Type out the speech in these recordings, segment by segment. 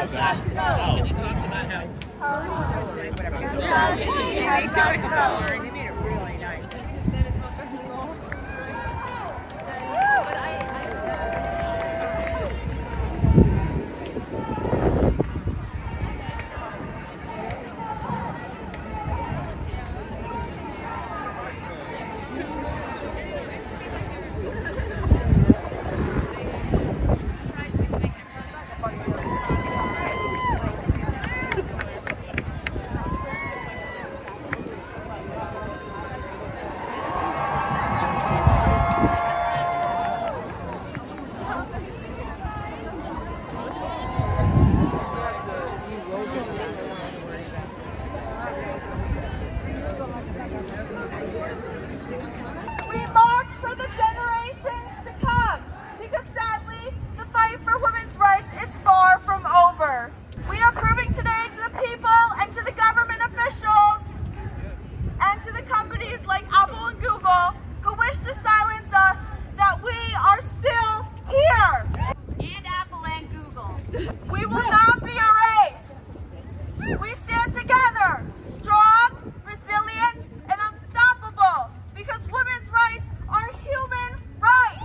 And he talked about how they made it really nice. like Apple and Google who wish to silence us that we are still here. And Apple and Google. We will not be erased. We stand together, strong, resilient, and unstoppable, because women's rights are human rights.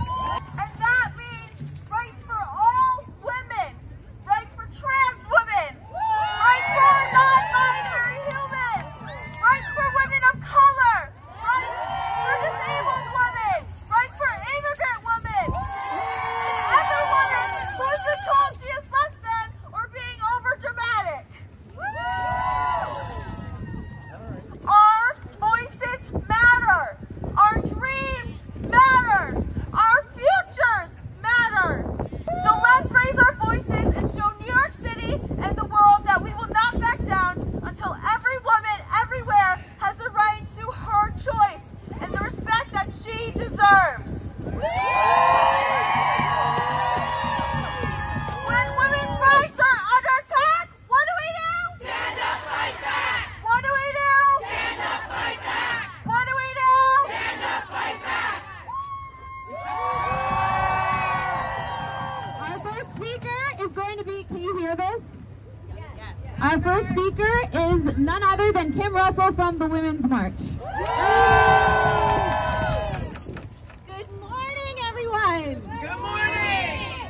And that means rights for all women, rights for trans women, rights for non-binary humans, rights for women of color, rights for disabled women, rights for immigrant women, and other women who has been told she is less than or being overdramatic. Our voices matter. Our dreams matter. Our futures matter. So let's raise our voices and show New York City and the world that we will not back down until every woman everywhere has the right to her choice and the respect that she deserves. When women's rights are under attack, what do we do? Stand up, fight back. What do we do? Stand up, fight back. What do we do? Stand up, fight back. Our first speaker is going to be, can you hear this? Yes. Our first speaker is none other than Kim Russell from the Women's March. Good morning, everyone. Good morning!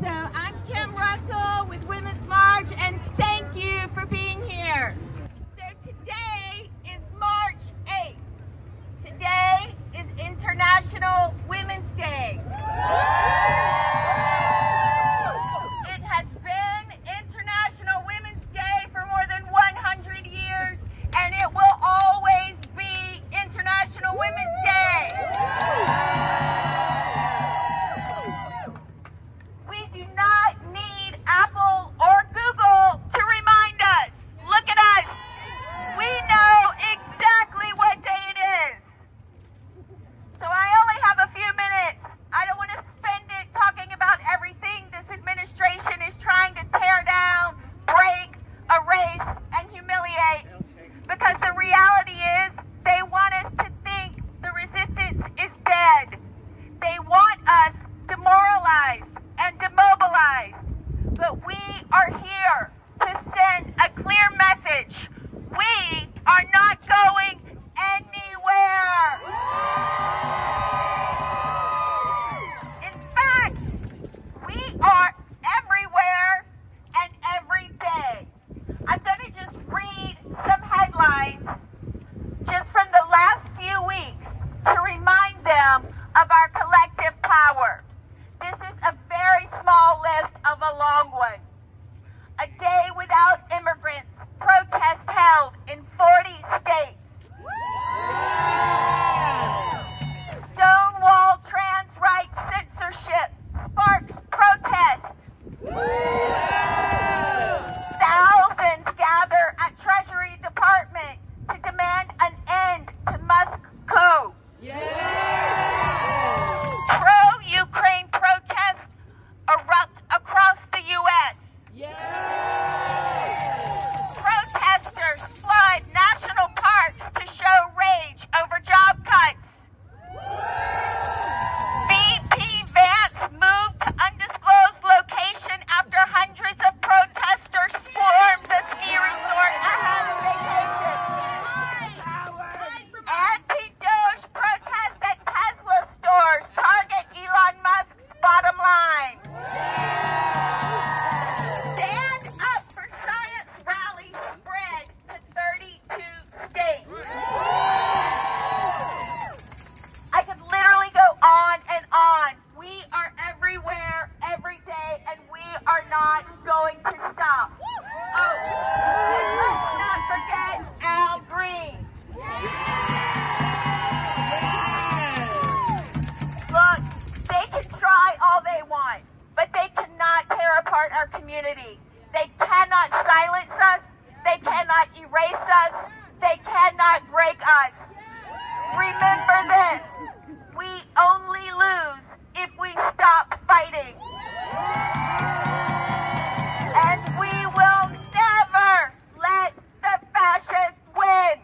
So I'm Kim Russell with Women's March, and thank you for being here. So today is March 8th. Today is International Women's Day. It has been International Women's Day for more than 100 years, and it will always be International Women's Day. We do not need Apple or Google to remind us. Look at us. We know exactly what day it is. So I only have a few minutes. I don't want to spend it talking about everything this administration is trying to tear down, break, erase, and humiliate. Because the reality is they want us to think the resistance is dead. They want us demoralized and demobilized. But we are here to send a clear message. We are not going anywhere. In fact, we are everywhere and every day. I'm going to just read some headlines just from the last few weeks to remind them of our collective power. This is a very small list of a long one. A day without immigrants, protest held in 40 states. Stonewall trans rights censorship sparks protest. Thousands gather at Treasury Department to demand an end to Musk coup. Pro-Ukraine protests erupt across the U.S. not going to stop. Oh, and let's not forget Al Green. Look, they can try all they want, but they cannot tear apart our community. They cannot silence us. They cannot erase us. They cannot break us. Remember this. We only lose if we stop fighting. And we will never let the fascists win.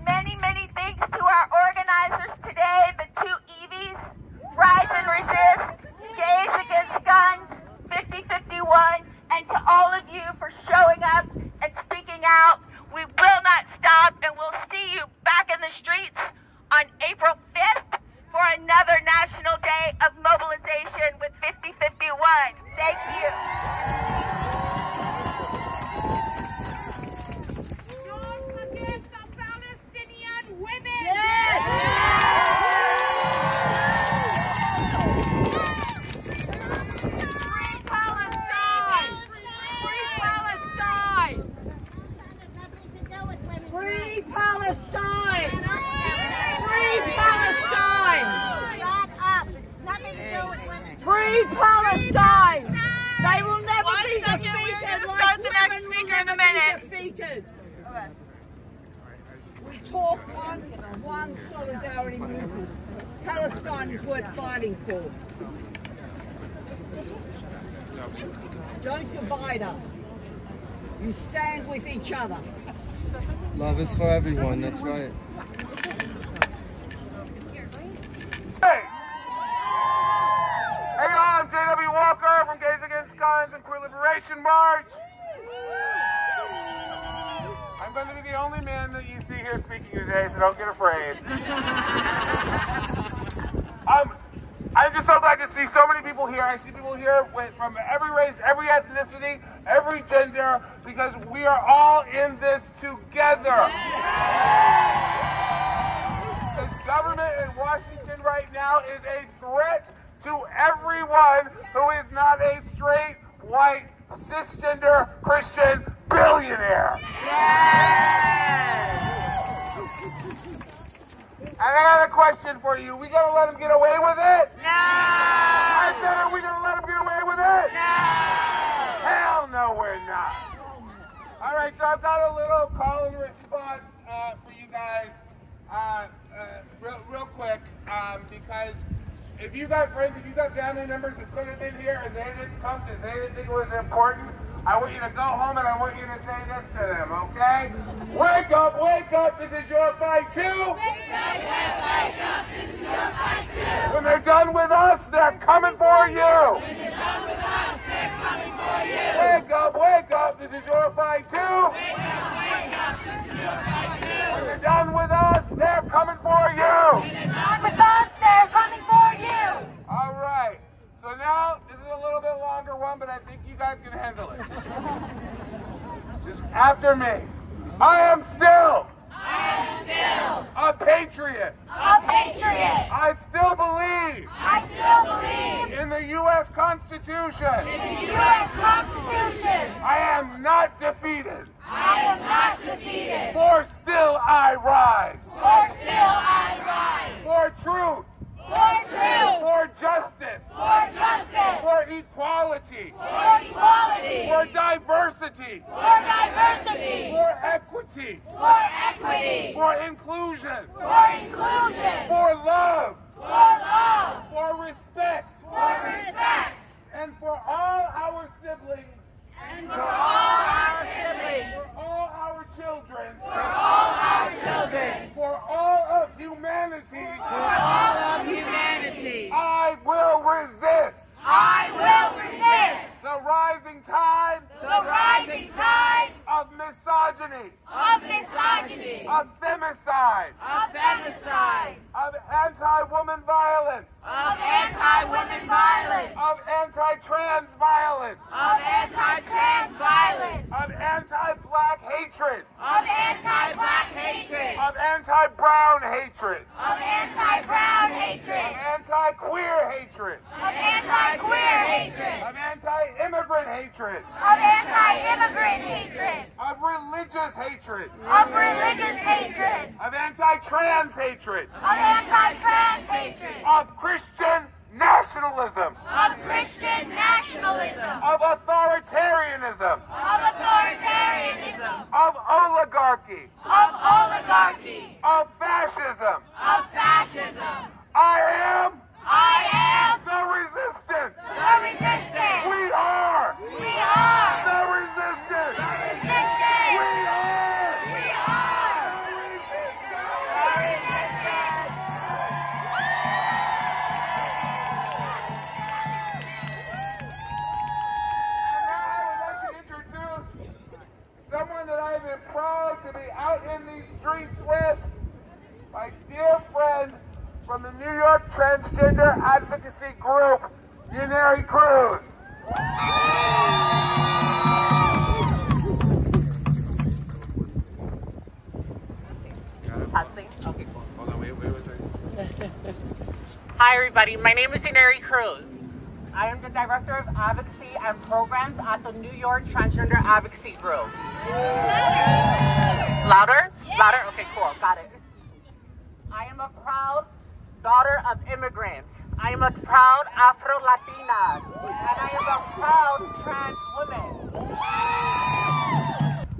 Many, many thanks to our organizers today, the two EVs, Rise and Resist, Gays Against Guns, 5051, and to all of you for showing up and speaking out. We will not stop, and we'll see you back in the streets on April 5th for another National Day of Mobilization with 5051. Thank you. Strong against the Palestinian women. Free Palestine. Free Palestine. Free Palestine! Free Palestine! Shut up. It's nothing to do with women. Free Palestine! They will never be defeated like women will never be defeated. We talk one solidarity movement. Palestine is worth fighting for. Don't divide us. You stand with each other. Love is for everyone, that's right. Hey, I'm J.W. Walker from Gays Against Guns and Queer Liberation March. I'm going to be the only man that you see here speaking today, so don't get afraid. I'm just so glad to see so many people here. I see people here from every race, every ethnicity, every gender, because we are all in this together. The government in Washington right now is a threat to everyone who is not a straight, white, cisgender, Christian billionaire. And I got a question for you. We gonna let him get away with it? No! I said, are we gonna let him get away with it? No! Hell no, we're not. All right, so I've got a little call and response for you guys real quick, because if you got friends, if you got family members who could have been here and they didn't come because they didn't think it was important, I want you to go home and I want you to say this to them, okay? Wake up, this is your fight too. Wake up, this is your fight too. When they're done with us, they're coming for you. When they're done with us, they're coming for you. Wake up, this is your fight too. Wake up, this is your fight too. When they're done with us, they're coming for you. When they're done with us, they're coming for you. All right. So now, this is a little bit longer one, but I think you guys can handle it. Just after me. I am still a patriot. I still believe in the U.S. Constitution. I am not defeated. For still I rise. For truth. For justice. For equality. For diversity. For equity. For inclusion. For love. For respect. And for all our siblings. For all our children. For all of humanity. I will resist. The rising tide. Of misogyny. Of femicide. Of anti-woman violence. Of anti-trans violence. Of anti-black hatred. Of anti-brown hatred. Of anti-queer hatred. hatred. Of anti-queer hatred. Of anti-immigrant hatred. Of anti-immigrant hatred. Of religious hatred. Of religious hatred. Of anti-trans hatred. Of anti-trans hatred. Of Christian nationalism. Of Christian nationalism. Of authoritarianism. Of authoritarianism. Of oligarchy. Of oligarchy. Of fascism. Of fascism. I am the resistance. The resistance. We are We are the resistance. the resistance. We are We are the resistance. the resistance. And now I would like to introduce someone that I've been proud to be out in these streets with, my dear friend from the New York transgender advocacy group, Yeneri Cruz. Okay, cool. Hold on, wait. Hi, everybody. My name is Yeneri Cruz. I am the Director of Advocacy and Programs at the New York Transgender Advocacy Group. Louder? Louder? Okay, cool. Got it. I am a proud daughter of immigrants. I am a proud Afro-Latina. And I am a proud trans woman.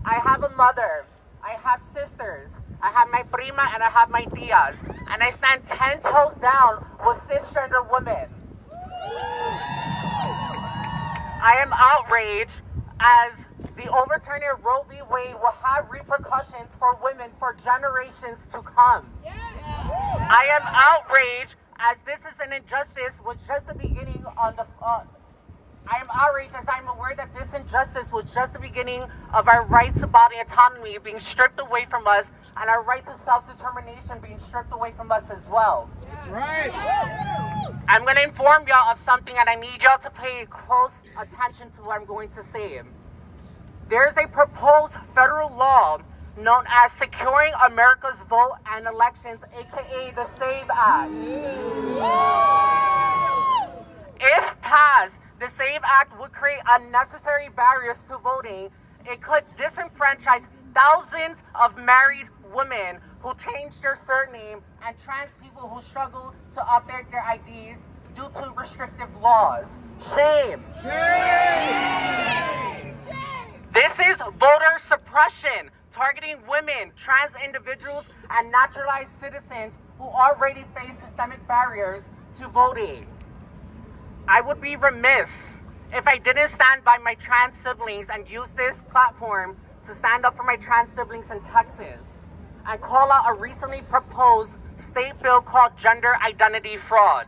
I have a mother. I have sisters. I have my prima and I have my tias. And I stand 10 toes down with cisgender women. I am outraged as the overturning of Roe v. Wade will have repercussions for women for generations to come. I am outraged as this is an injustice was just the beginning on the... I am outraged as I'm aware that this injustice was just the beginning of our right to body autonomy being stripped away from us and our right to self-determination being stripped away from us as well. That's right. I'm going to inform y'all of something and I need y'all to pay close attention to what I'm going to say. There is a proposed federal law known as Securing America's Vote and Elections, aka the SAVE Act. If passed, the SAVE Act would create unnecessary barriers to voting. It could disenfranchise thousands of married women who changed their surname and trans people who struggle to update their IDs due to restrictive laws. Shame. Shame. This is voter suppression, targeting women, trans individuals, and naturalized citizens who already face systemic barriers to voting. I would be remiss if I didn't stand by my trans siblings and use this platform to stand up for my trans siblings in Texas and call out a recently proposed state bill called Gender Identity Fraud,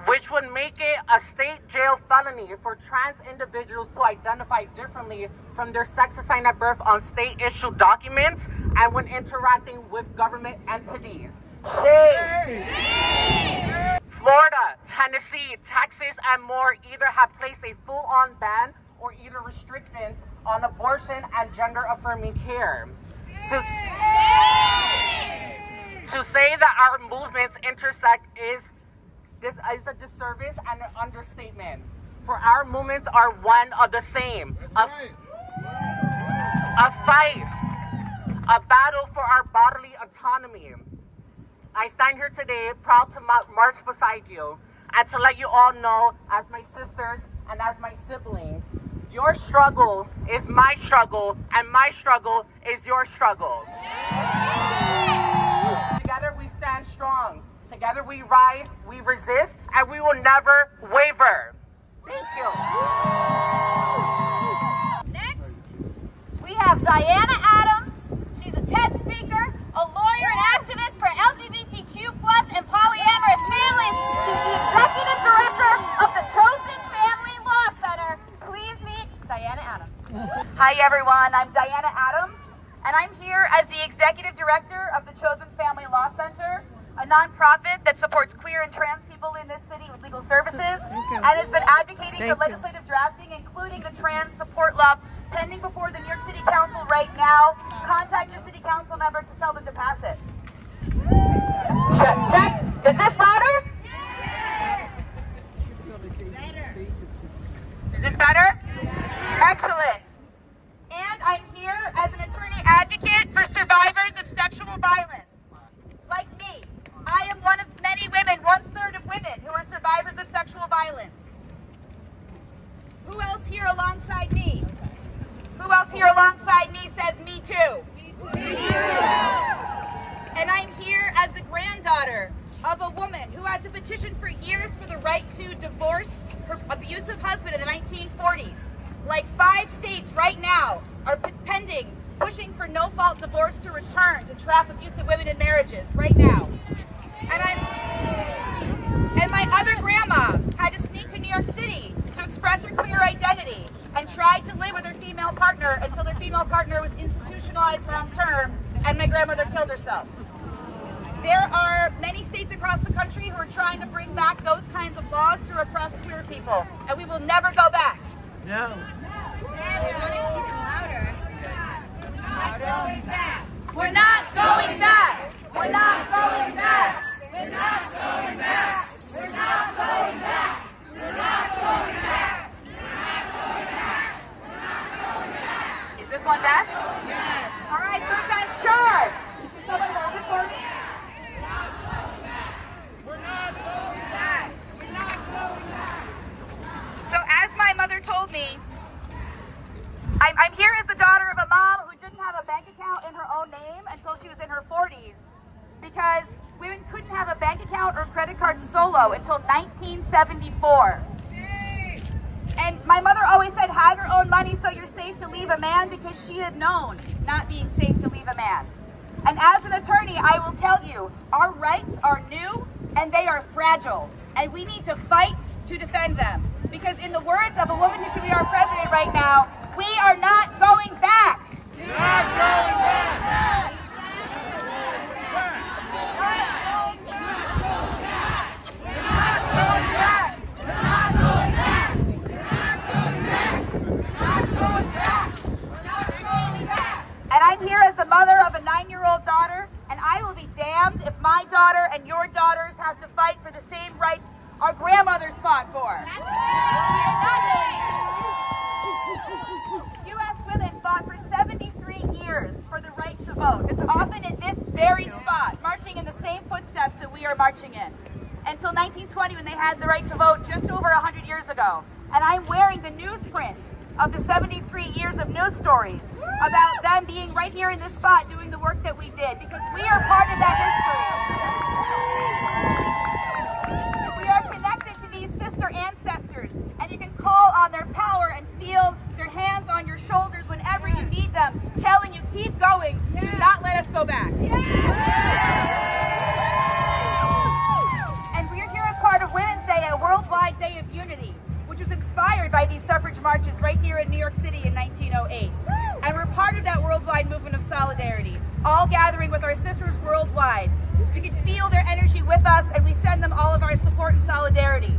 which would make it a state jail felony for trans individuals to identify differently from their sex assigned at birth on state-issued documents and when interacting with government entities. Shame. Florida, Tennessee, Texas, and more either have placed a full-on ban or either restrictions on abortion and gender-affirming care. To say that our movements intersect is a disservice and an understatement. For our movements are one of the same. A fight, a battle for our bodily autonomy. I stand here today proud to march beside you and to let you all know, as my sisters and as my siblings, your struggle is my struggle and my struggle is your struggle. Together we stand strong. Together we rise, we resist, and we will never waver. Thank you. Next, we have Diana Adams. She's a TED speaker, a lawyer and activist for LGBTQ+ and polyamorous families. She's the executive director of the Chosen Family Law Center. Please meet Diana Adams. Hi everyone, I'm Diana Adams, and I'm here as the executive director of the Chosen Family Law Center, a nonprofit that supports queer and trans people in this city with legal services, and has been advocating for legislative drafting, including the trans support law pending before the New York City Council right now. Contact your city council member to tell them to pass it. violence. Who else here alongside me? Who else here alongside me says me too? Me too. Me too. And I'm here as the granddaughter of a woman who had to petition for years for the right to divorce her abusive husband in the 1940s. Like 5 states right now are pushing for no-fault divorce to return to trap abusive women in marriages right now. And my other grandma had to sneak to New York City to express her queer identity and tried to live with her female partner until their female partner was institutionalized long-term and my grandmother killed herself. There are many states across the country who are trying to bring back those kinds of laws to repress queer people, and we will never go back. No. We're not going back. We're not going back. We're not going back. We're not going back. We're not going back. We're not going back. We're not going back. Is this one back? Yes. All right, 3 times charge. Someone hold it for me. We're not going back. We're not going back. So as my mother told me, I'm here as the daughter of a mom who didn't have a bank account in her own name until she was in her 40s, because women couldn't have a bank account or credit card solo until 1974. And my mother always said, have your own money so you're safe to leave a man, because she had known not being safe to leave a man. And as an attorney, I will tell you, our rights are new and they are fragile, and we need to fight to defend them. Because in the words of a woman who should be our president right now, we are not going back. Not going back. And I'm here as the mother of a 9-year-old daughter, and I will be damned if my daughter and your daughters have to fight for the same rights our grandmothers fought for. U.S. women fought for 73 years for the right to vote. It's often in this very spot, marching in the same footsteps that we are marching in. Until 1920, when they had the right to vote just over 100 years ago. And I'm wearing the newsprint of the 73 years of news stories about them being right here in this spot doing the work that we did, because we are part of that history. We are connected to these sister ancestors, and you can call on their power and feel their hands on your shoulders whenever you need them, telling you, keep going, do not let us go back. And we are here as part of Women's Day, a worldwide day of unity, which was inspired by these suffrage marches right here in New York City in 1908. And we're part of that worldwide movement of solidarity, all gathering with our sisters worldwide. We can feel their energy with us, and we send them all of our support and solidarity.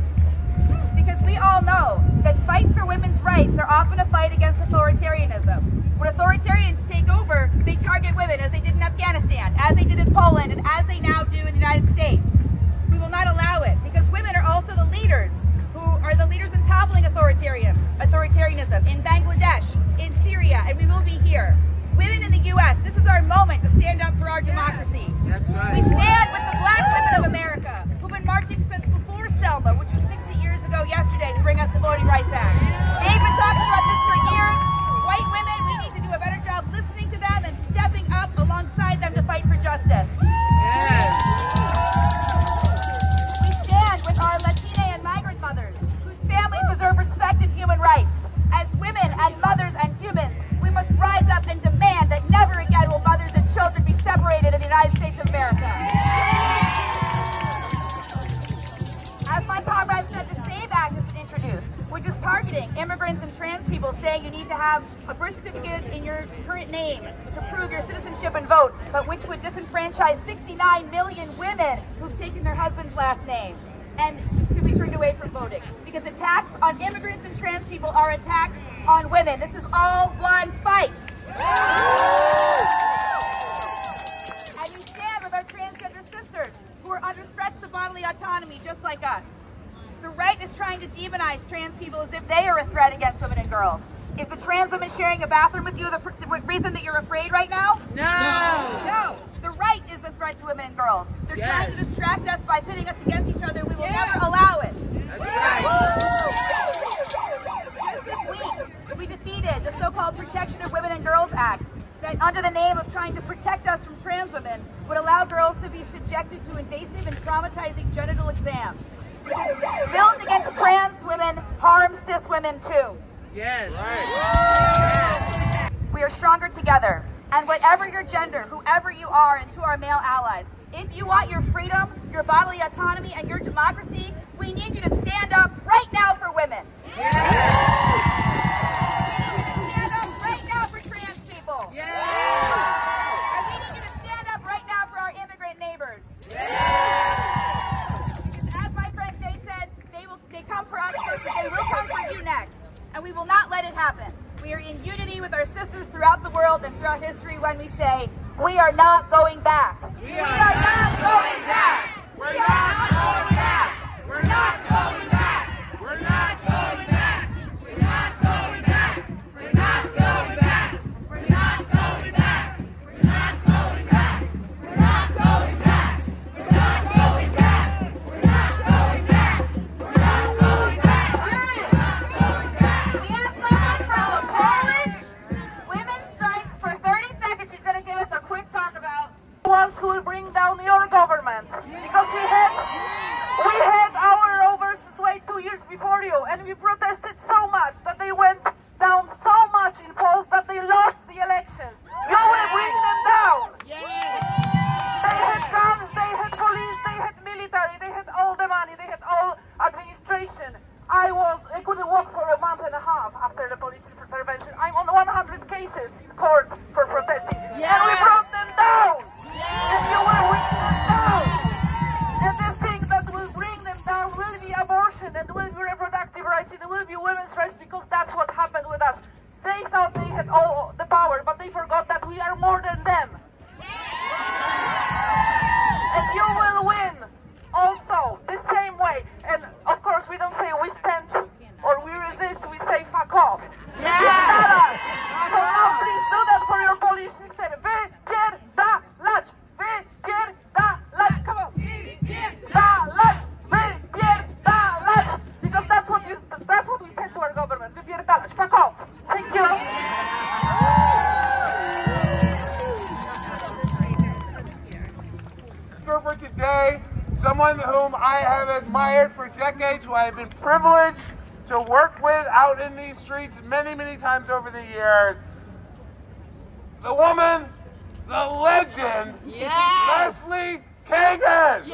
Because we all know that fights for women's rights are often a fight against authoritarianism. When authoritarians take over, they target women, as they did in Afghanistan, as they did in Poland, and as they now do in the United States. We will not allow it, because women are also the leaders, who are the leaders in toppling authoritarianism in Bangladesh, in Syria, and we will be here. Women in the U.S., this is our moment to stand up for our democracy. That's right. We stand with the black women of America, who've been marching since before Selma, which was 60 years ago yesterday, to bring us the Voting Rights Act. They've been talking about this for years. White women, we need to do a better job listening to them and stepping up alongside them to fight for justice. Yes. We stand with our Latina and migrant mothers, whose families deserve respect and human rights. As women and mothers and humans, we must rise up and demand that never again will mothers and children be separated in the United States of America. As my comrade said, the SAVE Act has been introduced, which is targeting immigrants and trans people, saying you need to have a birth certificate in your current name to prove your citizenship and vote, but which would disenfranchise 69 million women who've taken their husband's last name and could be turned away from voting. Because attacks on immigrants and trans people are attacks on women. This is all one fight. And we stand with our transgender sisters who are under threats to bodily autonomy just like us. The right is trying to demonize trans people as if they are a threat against women and girls. Is the trans woman sharing a bathroom with you the reason that you're afraid right now? No. No. The right is the threat to women and girls. They're trying to distract us by pitting us against each other. We will never allow it. That's right. Just this week, we defeated the so-called Protection of Women and Girls Act that, under the name of trying to protect us from trans women, would allow girls to be subjected to invasive and traumatizing genital exams. Bills against trans women harm cis women too. Yes. Right. We are stronger together. And whatever your gender, whoever you are, and to our male allies, if you want your freedom, your bodily autonomy, and your democracy, we need you to stand up right now for women. Yeah. Stand up right now for trans people. Yeah. And we need you to stand up right now for our immigrant neighbors. Yeah. As my friend Jay said, they come for us first, but they will come for you next. And we will not let it happen. We are in unity with our sisters throughout the world and throughout history when we say, we are not going back. We are not going back. We're not going back. We're not going back. We're not going back. We're not going back. We're not going back. We're not going back. We're not going back. We're not going back. We're not going back. We're not going back. We're not going back. We have someone from the Polish women's strike for 30 seconds. She's going to give us a quick talk about the ones who will bring down your government. Because we had our Roe versus Wade 2 years before you, and we protested so much that they went down so much in polls that they lost the elections. You will bring them down. They had guns, they had police, they had military, they had all the money, they had all administration. I couldn't walk for a month and a half after the police intervention. I'm on 100 cases in court for protesting. And we brought them down. And you will bring them down. And the thing that will bring them down will be abortion, and will be reproductive rights, and it will be women's rights, because that's what happened with us. They thought they had all the power, but they forgot that we are more than them. And you will win also the same way. And of course we don't say we stand or we resist, we say fuck off. Wypierdalać! So now please do that for your Polish system. Wypierdalać! Wypierdalać! Come on! Wypierdalać! Wypierdalać! Because that's what we said to our government. Wypierdalać! Fuck off! Thank you! For today, someone whom I have admired for decades, who I have been privileged to work with out in these streets many, many times over the years. The woman, the legend, Leslie Kagan.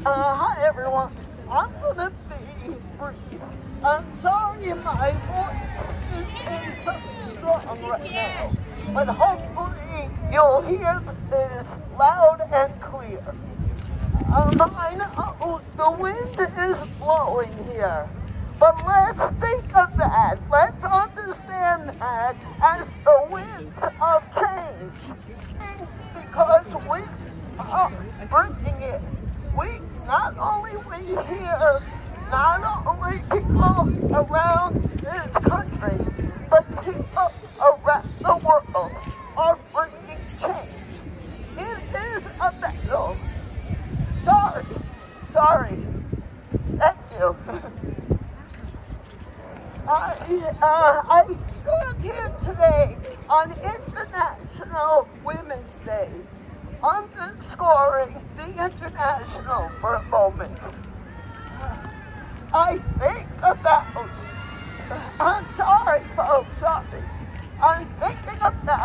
Hi everyone. I'm gonna be brief. I'm sorry my voice isn't so strong right now, but hopefully you'll hear this loud and clear. I know the wind is blowing here, but let's think of that. Let's understand that as the winds of change, because we are bringing it. We not only we here, not only people around this country, but people around the world are bringing change. It is a battle. Sorry. Thank you. I stand here today on International Women's Day, underscoring the international for a moment. I think about, I'm sorry folks, sorry. I'm thinking about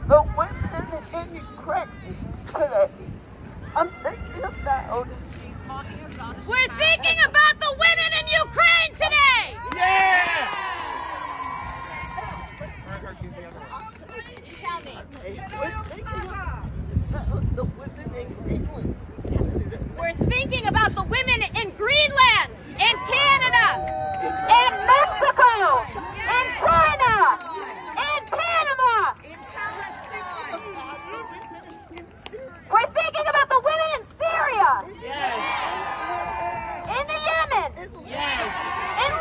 the women in Ukraine today. I'm thinking about... We're thinking about the women in Ukraine today! Tell me. We're thinking about the women in Greenland. We're thinking about the women in Greenland, in Canada, in Mexico, in China, in Panama. We're thinking about the women in Syria, in the Yemen, in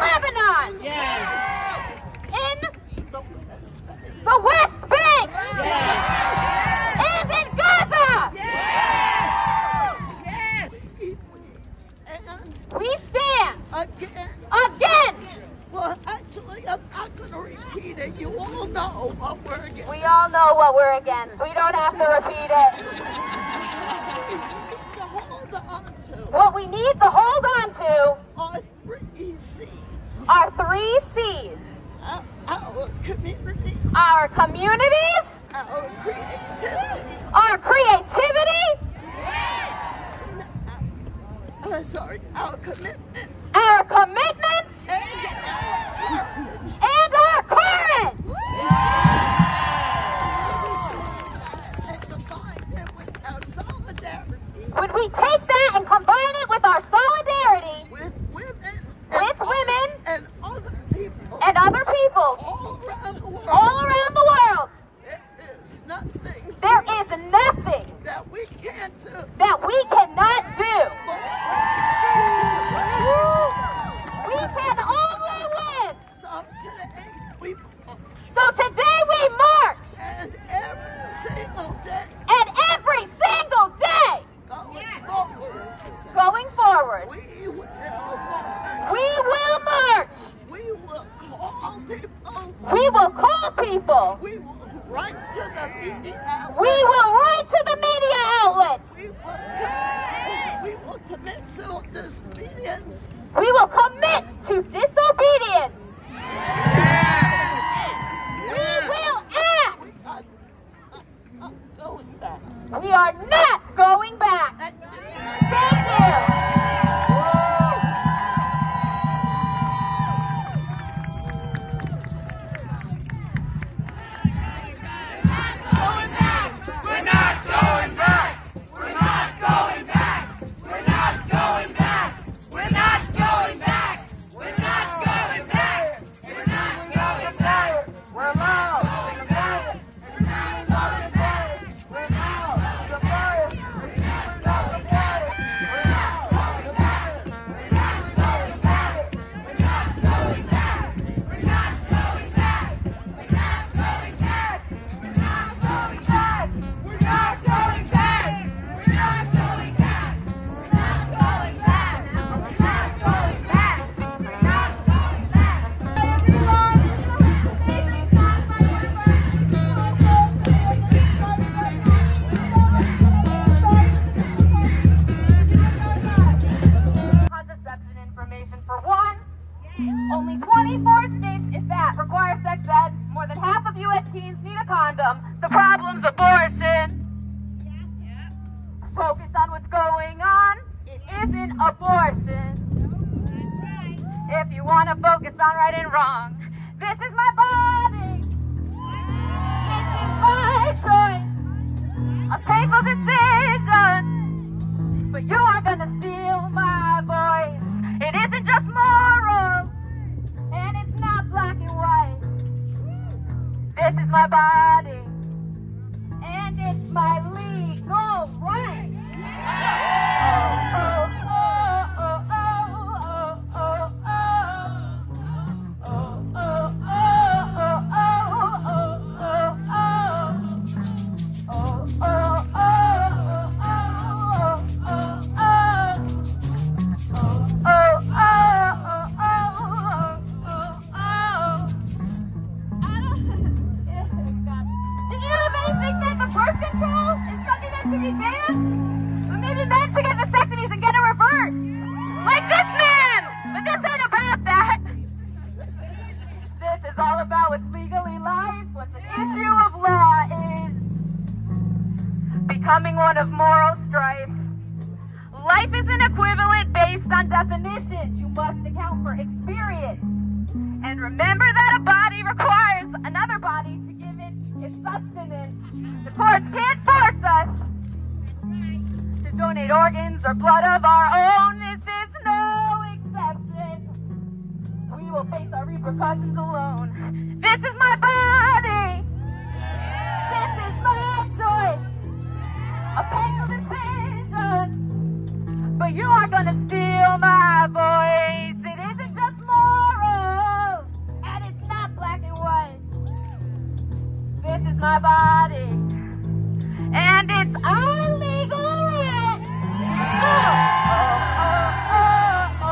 Lebanon, We stand against. Well, actually, I'm not going to repeat it. You all know what we're against. We all know what we're against. We don't have to repeat it. To hold on to. What we need to hold on to are 3 C's. Are 3 C's. Our communities. Our communities. Our creativity. Our creativity. Sorry, our commitments. Our commitments. And our courage. And our courage. And combine it with our solidarity. When we take that and combine it with our solidarity with women and other people all around the world, there is nothing that we can't do, that we cannot do. We can only win. So today we march. And every single day. Going forward. We will march. We will call people. We will call people. We will write to the media outlets. We will write to the media outlets. We will commit to disobedience. We will commit to disobedience. We will act. We are not going back. Thank you. Only 24 states, if that, require sex ed. More than half of U.S. teens need a condom. The problem's abortion. Focus on what's going on. It isn't abortion. If you want to focus on right and wrong, this is my body. This is my choice. A painful decision. But you are gonna steal my voice. It isn't just moral, and it's not black and white. This is my body, and it's my legal right. To be banned, but maybe meant to get vasectomies and get it reversed. Like this man! But this ain't about that. This is all about what's legally life, what's an issue of law is becoming one of moral strife. Life is an equivalent based on definition. You must account for experience. And remember that a body requires another body to give it its sustenance. The courts can't force us to donate organs or blood of our own. This is no exception. We will face our repercussions alone. This is my body. This is my choice. A painful decision. But you are gonna steal my voice. It isn't just morals, and it's not black and white. This is my body, and it's our legal right. Oh, oh, oh, oh,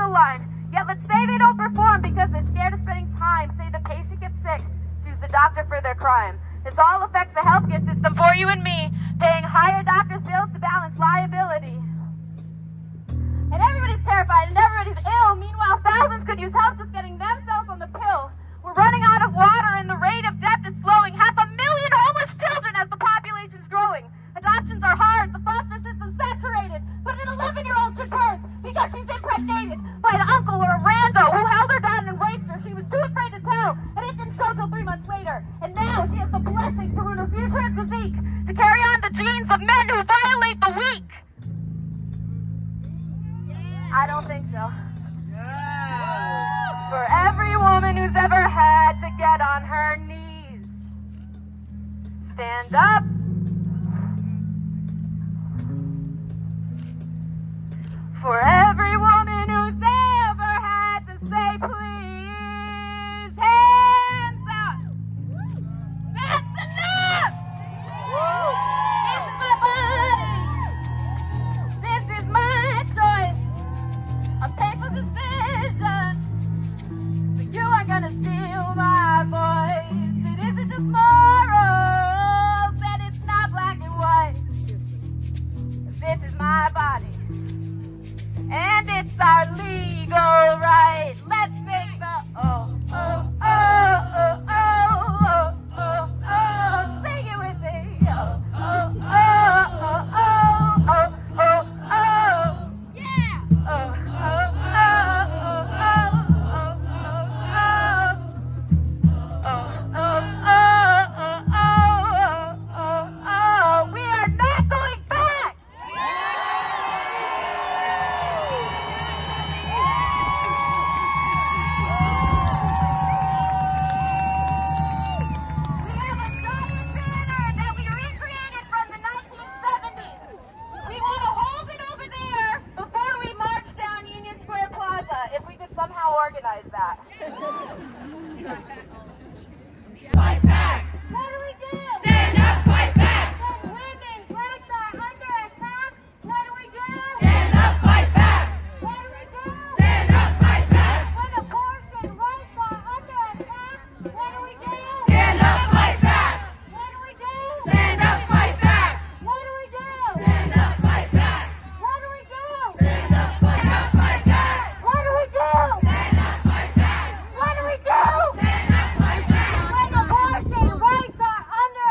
line. Yet let's say they don't perform because they're scared of spending time. Say the patient gets sick, sue the doctor for their crime. This all affects the healthcare system for you and me, paying higher doctor's bills to balance liability. And everybody's terrified and everybody's ill. Meanwhile, thousands could use help just getting themselves on the pill. We're running out of water and the rate of death is slowing. 500,000 homeless children as the population's growing. Adoptions are hard, the foster system's saturated. But an 11-year-old could birth because she's impregnated by an uncle or a rando who held her down and raped her. She was too afraid to tell, and it didn't show till 3 months later. And now she has the blessing to ruin her future and physique, to carry on the genes of men who violate the weak. I don't think so. For every woman who's ever had to get on her knees, stand up. For every woman who's ever had to say please, hands up. That's enough! This is my body. This is my choice. A painful decision. But you are gonna steal my voice. It isn't just morals, and it's not black and white. This is my body. And it's our legal right. Let's make the oh, oh, oh, oh, oh, oh, oh, oh. Sing it with me. Oh, oh, oh, oh, oh, oh, oh, oh. Yeah. Oh, oh, oh, oh, oh, oh, oh, oh, oh, oh, oh. We are not going back. Somehow organize that. Fight back! What do we do? Stand up, fight back! When women's rights are under attack, what do we do? Stand up, fight back! What do we do? Stand up, fight back! When abortion rights are under attack, what do we do? Stand up, fight back! What do we do? Stand up, fight back! What do we do? Stand up, fight back! What do we do? Stand up, fight back! What do we do? Stand up, fight back! What do we do? Stand up, fight back! When abortion rights are under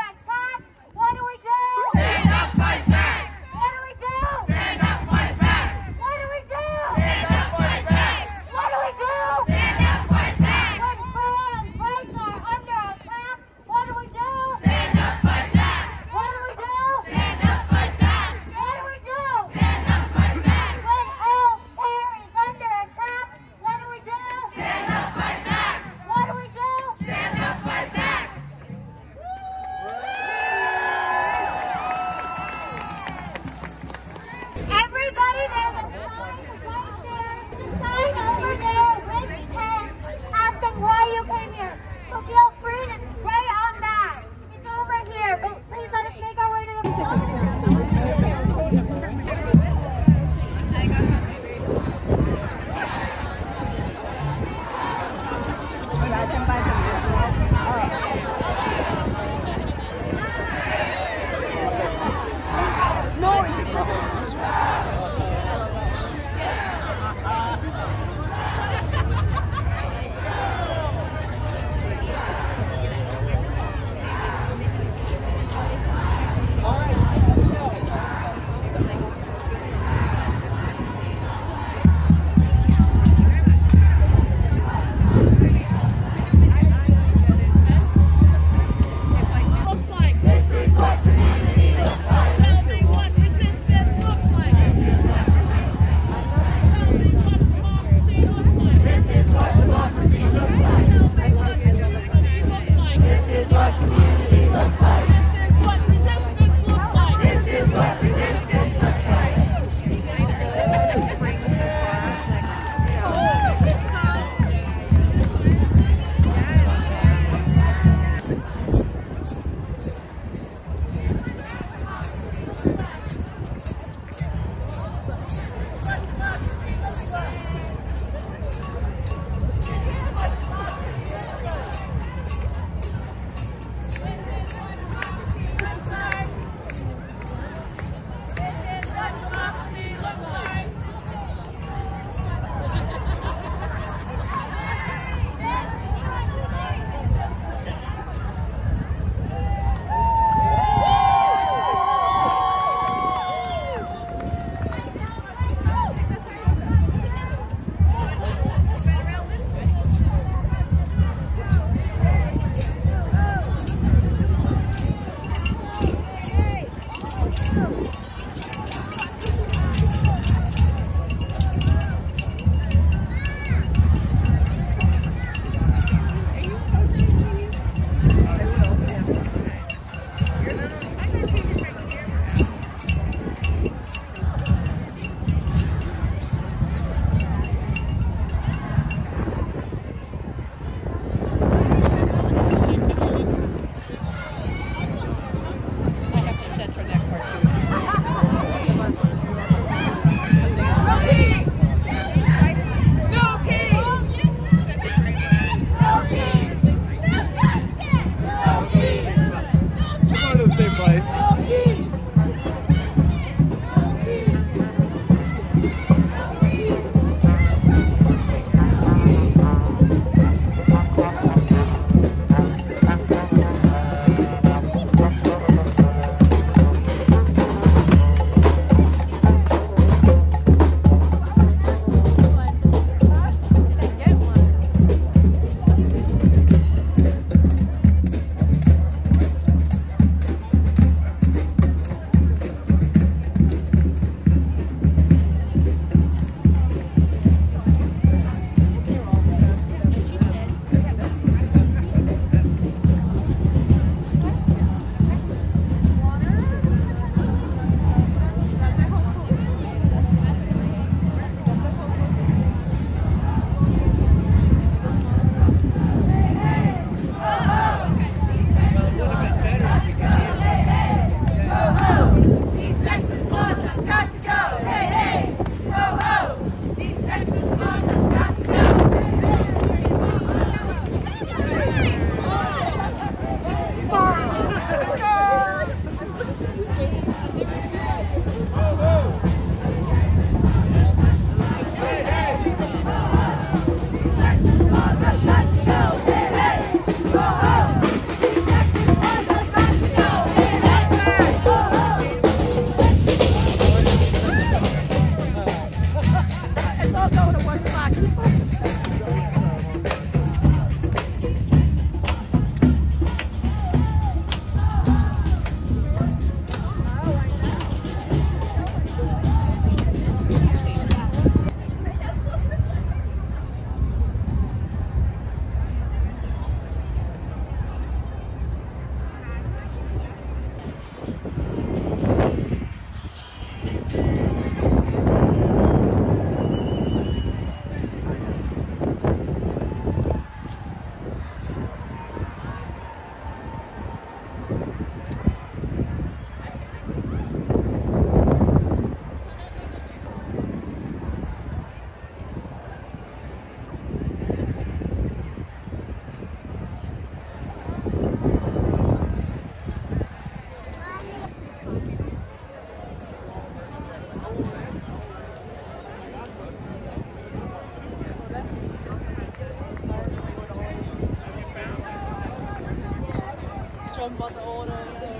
was about to order the